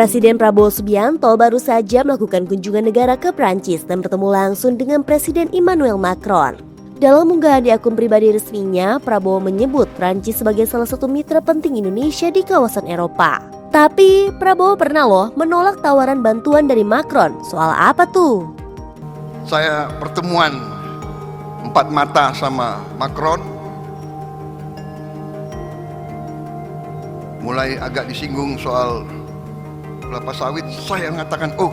Presiden Prabowo Subianto baru saja melakukan kunjungan negara ke Prancis dan bertemu langsung dengan Presiden Emmanuel Macron. Dalam unggahan di akun pribadi resminya, Prabowo menyebut Prancis sebagai salah satu mitra penting Indonesia di kawasan Eropa. Tapi Prabowo pernah menolak tawaran bantuan dari Macron. Soal apa tuh? Saya pertemuan 4 mata sama Macron, mulai agak disinggung soal kelapa sawit. Saya mengatakan, oh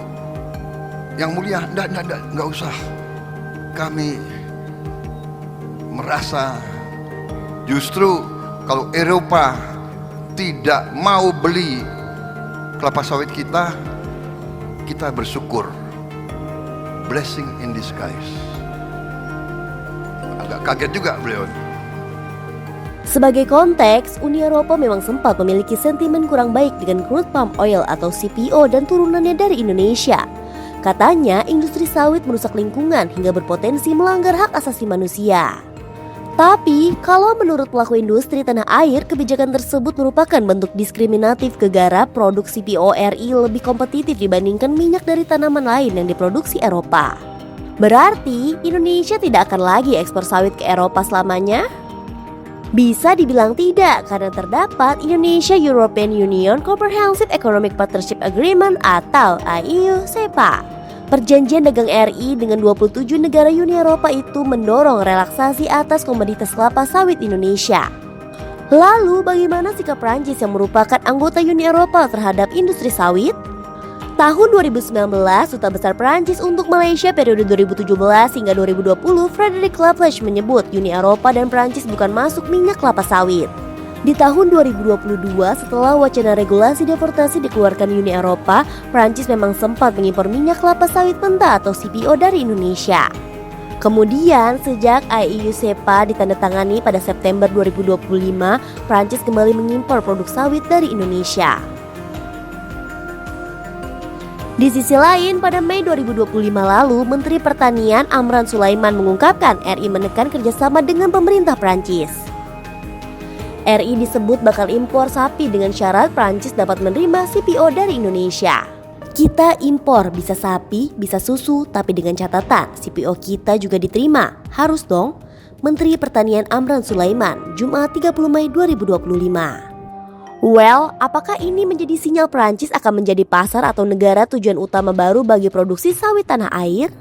yang mulia, enggak usah. Kami merasa justru kalau Eropa tidak mau beli kelapa sawit kita bersyukur. Blessing in disguise. Agak kaget juga beliau. Sebagai konteks, Uni Eropa memang sempat memiliki sentimen kurang baik dengan crude palm oil atau CPO dan turunannya dari Indonesia. Katanya industri sawit merusak lingkungan hingga berpotensi melanggar hak asasi manusia. Tapi kalau menurut pelaku industri tanah air, kebijakan tersebut merupakan bentuk diskriminatif ke garap produk CPO RI lebih kompetitif dibandingkan minyak dari tanaman lain yang diproduksi Eropa. Berarti Indonesia tidak akan lagi ekspor sawit ke Eropa selamanya? Bisa dibilang tidak, karena terdapat Indonesia-European Union Comprehensive Economic Partnership Agreement atau IEU-SEPA. Perjanjian dagang RI dengan 27 negara Uni Eropa itu mendorong relaksasi atas komoditas kelapa sawit Indonesia. Lalu bagaimana sikap Prancis yang merupakan anggota Uni Eropa terhadap industri sawit? Tahun 2019, Duta Besar Prancis untuk Malaysia periode 2017 hingga 2020, Frederic Laplace menyebut Uni Eropa dan Prancis bukan masuk minyak kelapa sawit. Di tahun 2022, setelah wacana regulasi deportasi dikeluarkan Uni Eropa, Prancis memang sempat mengimpor minyak kelapa sawit mentah atau CPO dari Indonesia. Kemudian, sejak IEU-SEPA ditandatangani pada September 2025, Prancis kembali mengimpor produk sawit dari Indonesia. Di sisi lain, pada Mei 2025 lalu, Menteri Pertanian Amran Sulaiman mengungkapkan RI menekan kerjasama dengan pemerintah Prancis. RI disebut bakal impor sapi dengan syarat Prancis dapat menerima CPO dari Indonesia. Kita impor bisa sapi, bisa susu, tapi dengan catatan CPO kita juga diterima. Harus dong. Menteri Pertanian Amran Sulaiman, Jumat 30 Mei 2025. Well, apakah ini menjadi sinyal Prancis akan menjadi pasar atau negara tujuan utama baru bagi produksi sawit tanah air?